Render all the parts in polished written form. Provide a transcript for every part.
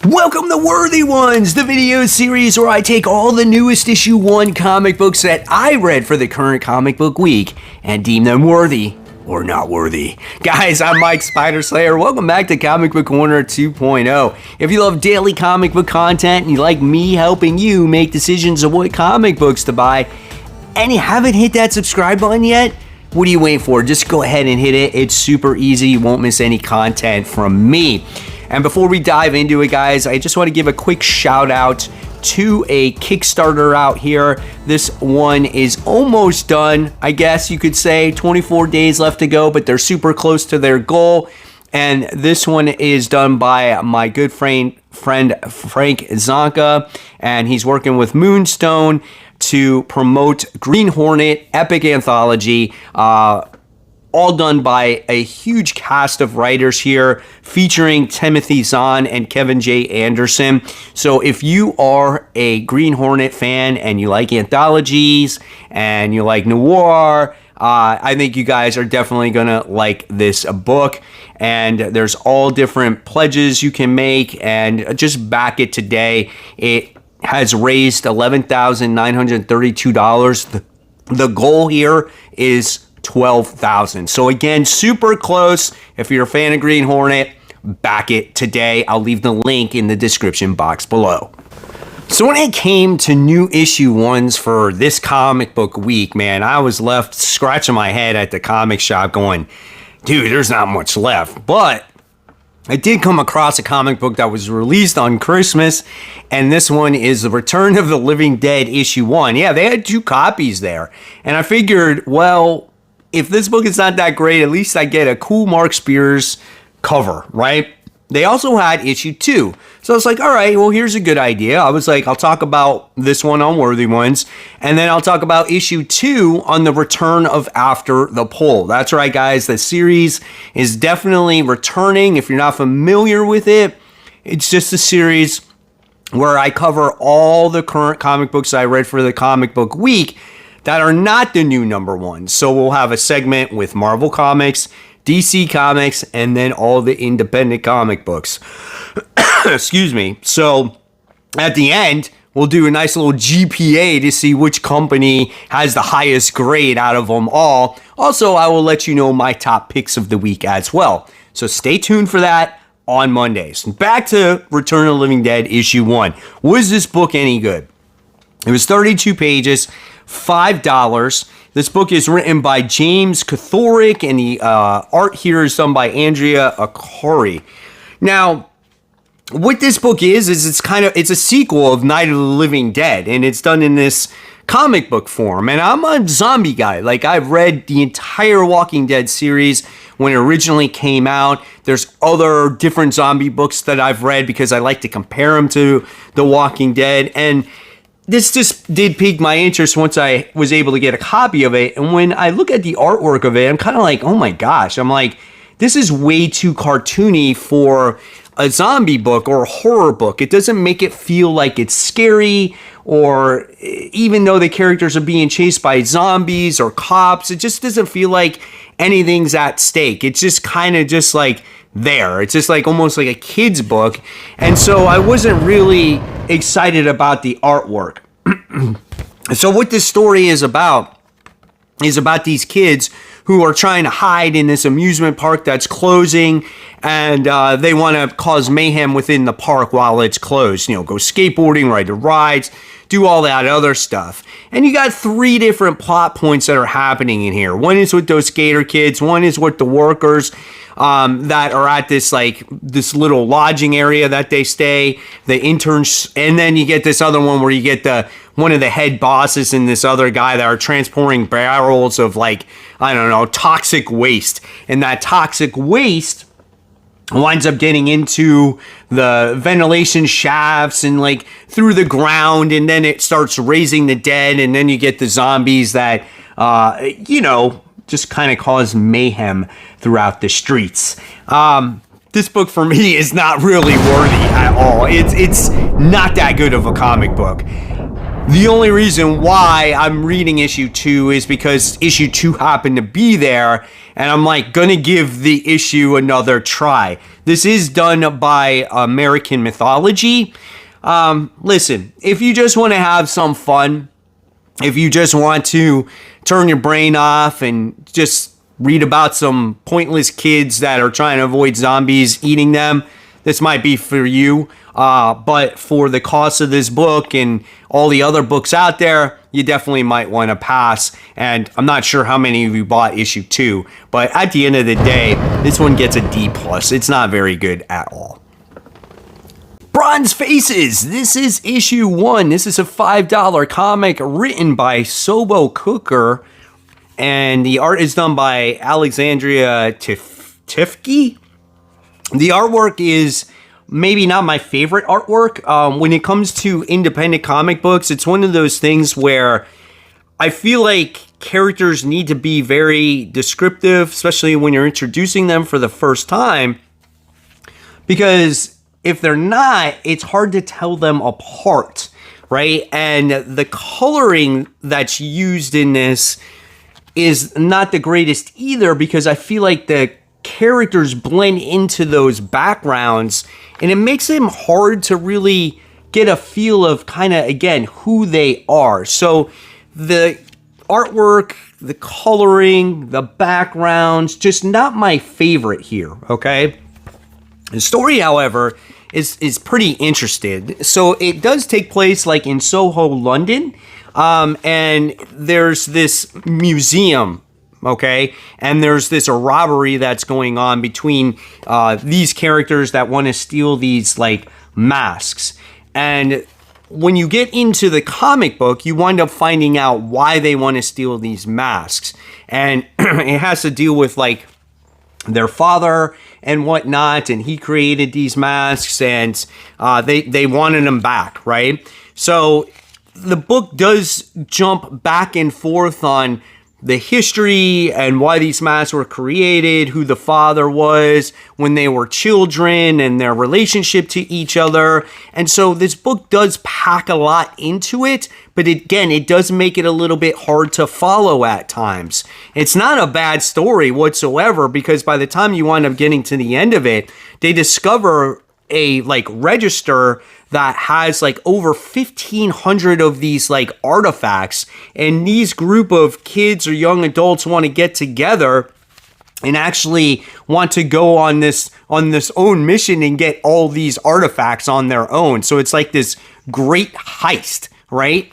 Welcome to Worthy Ones, the video series where I take all the newest issue 1 comic books that I read for the current comic book week and deem them worthy or not worthy. Guys, I'm Mike Spider Slayer. Welcome back to Comic Book Corner 2.0. If you love daily comic book content and you like me helping you make decisions of what comic books to buy, and you haven't hit that subscribe button yet, what are you waiting for? Just go ahead and hit it. It's super easy. You won't miss any content from me. And before we dive into it, guys, I just want to give a quick shout out to a Kickstarter out here. This one is almost done, I guess you could say. 24 days left to go, but they're super close to their goal. And this one is done by my good friend Frank Zonka, and he's working with Moonstone to promote Green Hornet Epic Anthology. All done by a huge cast of writers here, featuring Timothy Zahn and Kevin J. Anderson. So if you are a Green Hornet fan and you like anthologies and you like noir, I think you guys are definitely gonna like this book. And there's all different pledges you can make, and just back it today. It has raised $11,932. The goal here is $12,000. So again, super close. If you're a fan of Green Hornet, back it today. I'll leave the link in the description box below. So when it came to new issue ones for this comic book week, man, I was left scratching my head at the comic shop going, dude, there's not much left. But I did come across a comic book that was released on Christmas, and this one is The Return of the Living Dead issue 1. Yeah, they had 2 copies there. And I figured, well, if this book is not that great, at least I get a cool Mark Spears cover, right? They also had issue 2. So I was like, all right, well, here's a good idea. I was like, I'll talk about this one on Worthy Ones, and then I'll talk about issue 2 on the return of After the Poll. That's right, guys. The series is definitely returning. If you're not familiar with it, it's just a series where I cover all the current comic books I read for the comic book week that are not the new number 1. So we'll have a segment with Marvel Comics, DC Comics, and then all the independent comic books. Excuse me. So at the end, we'll do a nice little GPA to see which company has the highest grade out of them all. Also, I will let you know my top picks of the week as well. So stay tuned for that on Mondays. Back to Return of the Living Dead issue 1. Was this book any good? It was 32 pages. $5. This book is written by James Kathoric, and the art here is done by Andrea Akari. Now, what this book is it's a sequel of Night of the Living Dead, and it's done in this comic book form. And I'm a zombie guy. Like, I've read the entire Walking Dead series when it originally came out. There's other different zombie books that I've read because I like to compare them to The Walking Dead, and this just did pique my interest once I was able to get a copy of it. And when I look at the artwork of it, I'm kind of like, oh my gosh. I'm like, this is way too cartoony for a zombie book or a horror book. It doesn't make it feel like it's scary, or even though the characters are being chased by zombies or cops, it just doesn't feel like anything's at stake. It's just kind of just like there. It's just like almost like a kid's book. And so I wasn't really excited about the artwork. So what this story is about these kids who are trying to hide in this amusement park that's closing, and they want to cause mayhem within the park while it's closed. You know, go skateboarding, ride the rides, do all that other stuff. And you got 3 different plot points that are happening in here. One is with those skater kids. One is with the workers that are at this little lodging area that they stay, the interns, and then you get this other one where you get one of the head bosses and this other guy that are transporting barrels of, like, I don't know, toxic waste. And that toxic waste winds up getting into the ventilation shafts and like through the ground, and then it starts raising the dead, and then you get the zombies that just kind of cause mayhem throughout the streets. This book for me is not really worthy at all. It's not that good of a comic book. The only reason why I'm reading issue 2 is because issue 2 happened to be there, and I'm like gonna give the issue another try. This is done by American Mythology. Listen, if you just want to have some fun, if you just want to turn your brain off and just read about some pointless kids that are trying to avoid zombies eating them, this might be for you. But for the cost of this book and all the other books out there, you definitely might want to pass. And I'm not sure how many of you bought issue 2, but at the end of the day, this one gets a D+. It's not very good at all. Bronze Faces. This is issue 1. This is a $5 comic written by Sobo Cooker, and the art is done by Alexandria Tifke. The artwork is maybe not my favorite artwork. When it comes to independent comic books, it's one of those things where I feel like characters need to be very descriptive, especially when you're introducing them for the first time, because if they're not, it's hard to tell them apart, right? And the coloring that's used in this is not the greatest either, because I feel like the characters blend into those backgrounds, and it makes them hard to really get a feel of kind of, again, who they are. So the artwork, the coloring, the backgrounds, just not my favorite here, okay? The story, however, is pretty interesting. So it does take place like in Soho, London, and there's this museum, okay? And there's this robbery that's going on between these characters that want to steal these like masks. And when you get into the comic book, you wind up finding out why they want to steal these masks. And it has to deal with like their father and whatnot, and he created these masks, and they wanted them back, right? So the book does jump back and forth on the history and why these masks were created, who the father was when they were children, and their relationship to each other. And so this book does pack a lot into it, but again, it does make it a little bit hard to follow at times. It's not a bad story whatsoever, because by the time you wind up getting to the end of it, they discover a like register that has like over 1,500 of these like artifacts, and these group of kids or young adults want to get together and actually want to go on this own mission and get all these artifacts on their own. So it's like this great heist, right?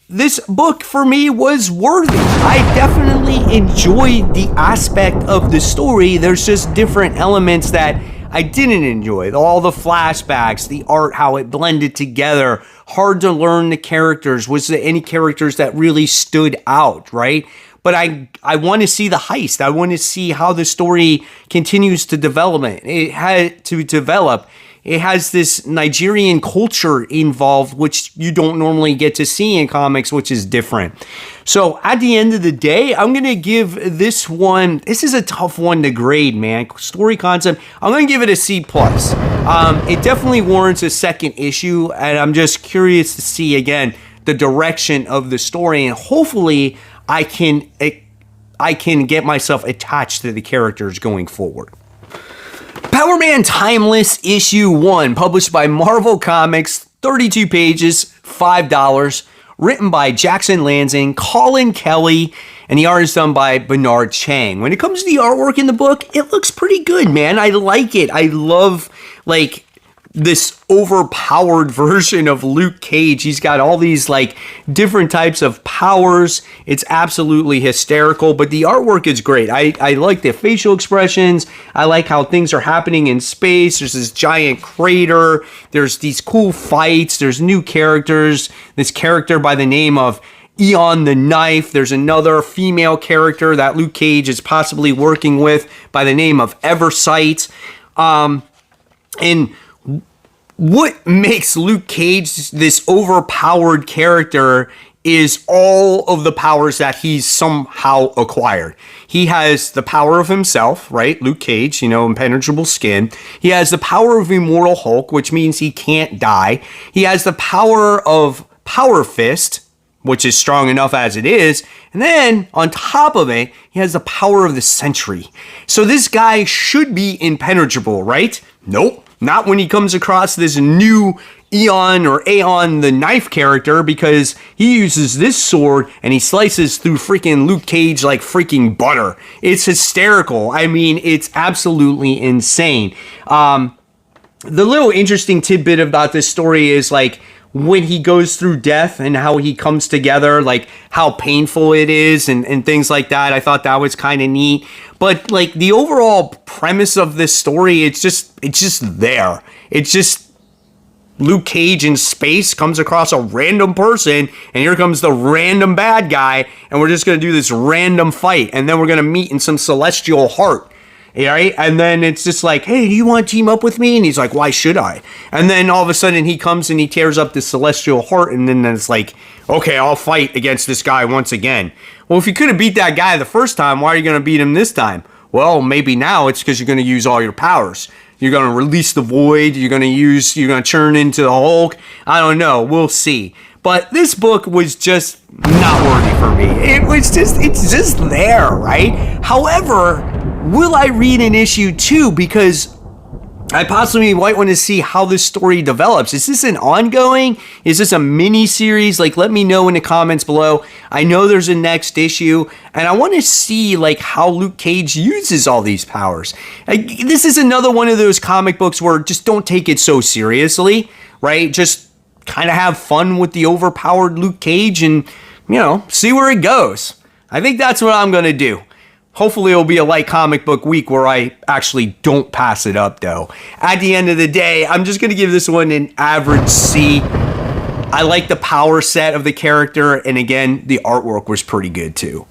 This book for me was worthy. I definitely enjoyed the aspect of the story. There's just different elements that I didn't enjoy. All the flashbacks, the art, how it blended together, hard to learn the characters. Was there any characters that really stood out, right? But I want to see the heist. I want to see how the story continues to develop. It had to develop. It has this Nigerian culture involved, which you don't normally get to see in comics, which is different. So at the end of the day, I'm going to give this one, this is a tough one to grade, man. Story concept, I'm going to give it a C+. It definitely warrants a second issue, and I'm just curious to see, again, the direction of the story, and hopefully I can get myself attached to the characters going forward. Powerman Timeless issue 1, published by Marvel Comics, 32 pages, $5, written by Jackson Lansing, Colin Kelly, and the art is done by Bernard Chang. When it comes to the artwork in the book, it looks pretty good, man. I like it. I love, like, this overpowered version of Luke Cage. He's got all these like different types of powers. It's absolutely hysterical, but the artwork is great. I like the facial expressions. I like how things are happening in space. There's this giant crater. There's these cool fights. There's new characters. This character by the name of Eon the Knife. There's another female character that Luke Cage is possibly working with by the name of Eversight. And what makes Luke Cage this overpowered character is all of the powers that he's somehow acquired. He has the power of himself, right? Luke Cage, impenetrable skin. He has the power of Immortal Hulk, which means he can't die. He has the power of Power Fist, which is strong enough as it is. And then on top of it, he has the power of the Sentry. So this guy should be impenetrable, right? Nope, not when he comes across this new Eon or Aeon the Knife character, because he uses this sword and he slices through freaking Luke Cage like freaking butter. It's hysterical. I mean, it's absolutely insane. The little interesting tidbit about this story is like, when he goes through death and how he comes together, like how painful it is and things like that. I thought that was kind of neat. But like the overall premise of this story, it's just there. It's just Luke Cage in space comes across a random person, and here comes the random bad guy, and we're just going to do this random fight, and then we're going to meet in some celestial heart. Right? And then it's just like, hey, do you want to team up with me? And he's like, why should I? And then all of a sudden he comes and he tears up the celestial heart, and then it's like, okay, I'll fight against this guy once again. Well, if you could have beat that guy the first time, why are you going to beat him this time? Well, maybe now it's because you're going to use all your powers. You're going to release the void. You're going to turn into the Hulk. I don't know. We'll see. But this book was just not worthy for me. It's just there, right? However, will I read an issue 2? Because I possibly might want to see how this story develops. Is this an ongoing? Is this a mini series? Like, let me know in the comments below. I know there's a next issue, and I want to see like how Luke Cage uses all these powers. This is another one of those comic books where just don't take it so seriously, right? Just kind of have fun with the overpowered Luke Cage and, see where it goes. I think that's what I'm going to do. Hopefully it'll be a light comic book week where I actually don't pass it up, though. At the end of the day, I'm just going to give this one an average C. I like the power set of the character, and again, the artwork was pretty good, too.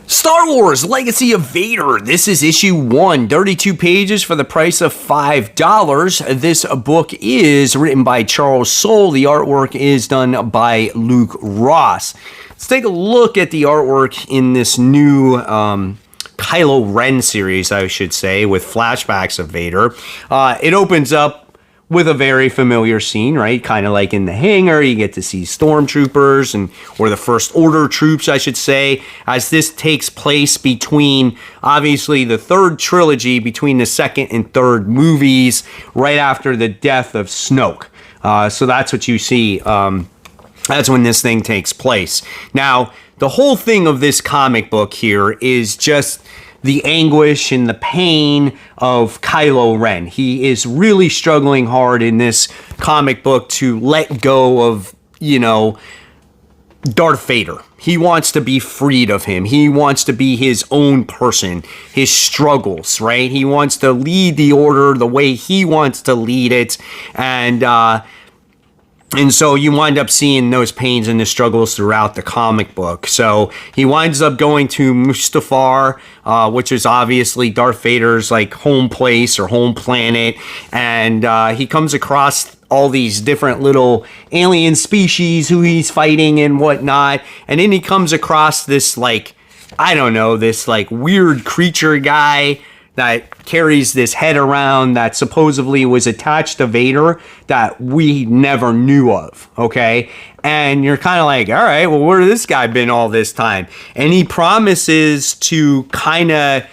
Star Wars Legacy of Vader. This is issue 1, 32 pages for the price of $5. This book is written by Charles Soule. The artwork is done by Luke Ross. Let's take a look at the artwork in this new Kylo Ren series, I should say, with flashbacks of Vader. It opens up with a very familiar scene, right? Kind of like in the hangar, you get to see stormtroopers or the First Order troops, I should say, as this takes place between, obviously, the third trilogy, between the second and third movies, right after the death of Snoke. So that's what you see. That's when this thing takes place. Now, the whole thing of this comic book here is just the anguish and the pain of Kylo Ren. He is really struggling hard in this comic book to let go of, Darth Vader. He wants to be freed of him. He wants to be his own person, his struggles, right? He wants to lead the order the way he wants to lead it. And so you wind up seeing those pains and the struggles throughout the comic book. So he winds up going to Mustafar, which is obviously Darth Vader's like home place or home planet. And he comes across all these different little alien species who he's fighting and whatnot. And then he comes across this this weird creature guy that carries this head around that supposedly was attached to Vader that we never knew of, okay? And you're kind of like, all right, well, where has this guy been all this time? And he promises to kind of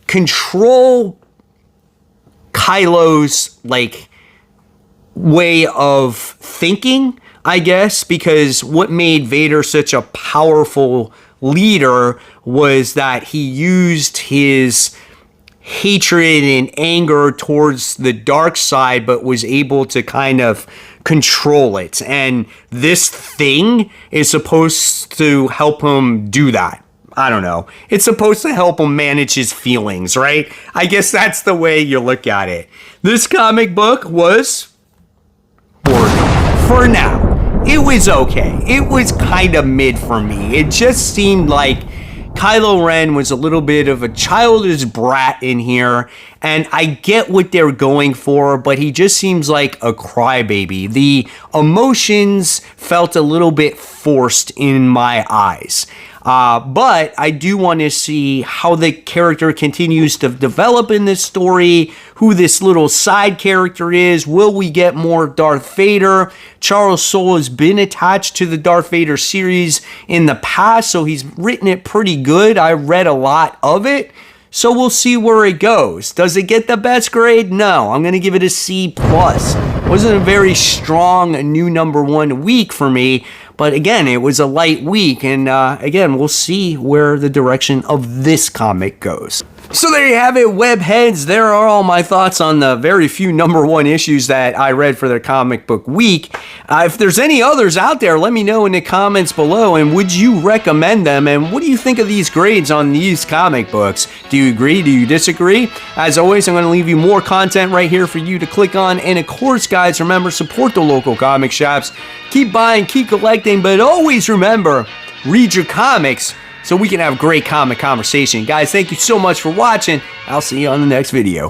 control Kylo's, way of thinking, I guess, because what made Vader such a powerful leader was that he used his hatred and anger towards the dark side, but was able to kind of control it. And this thing is supposed to help him do that. I don't know. It's supposed to help him manage his feelings, right? I guess that's the way you look at it. This comic book was boring for now. It was okay. It was kind of mid for me. It just seemed like Kylo Ren was a little bit of a childish brat in here, and I get what they're going for, but he just seems like a crybaby. The emotions felt a little bit forced in my eyes. But I do want to see how the character continues to develop in this story, who this little side character is. Will we get more Darth Vader? Charles Soule has been attached to the Darth Vader series in the past, so he's written it pretty good. I read a lot of it. So we'll see where it goes. Does it get the best grade? No, I'm going to give it a C+. Wasn't a very strong new #1 week for me, but again, it was a light week, and again, we'll see where the direction of this comic goes. So there you have it, webheads. There are all my thoughts on the very few #1 issues that I read for their comic book week. If there's any others out there, let me know in the comments below, and would you recommend them? And what do you think of these grades on these comic books? Do you agree? Do you disagree? As always, I'm going to leave you more content right here for you to click on. And of course, guys, remember, support the local comic shops. Keep buying, keep collecting, but always remember, read your comics so we can have great comic conversation. Guys, thank you so much for watching. I'll see you on the next video.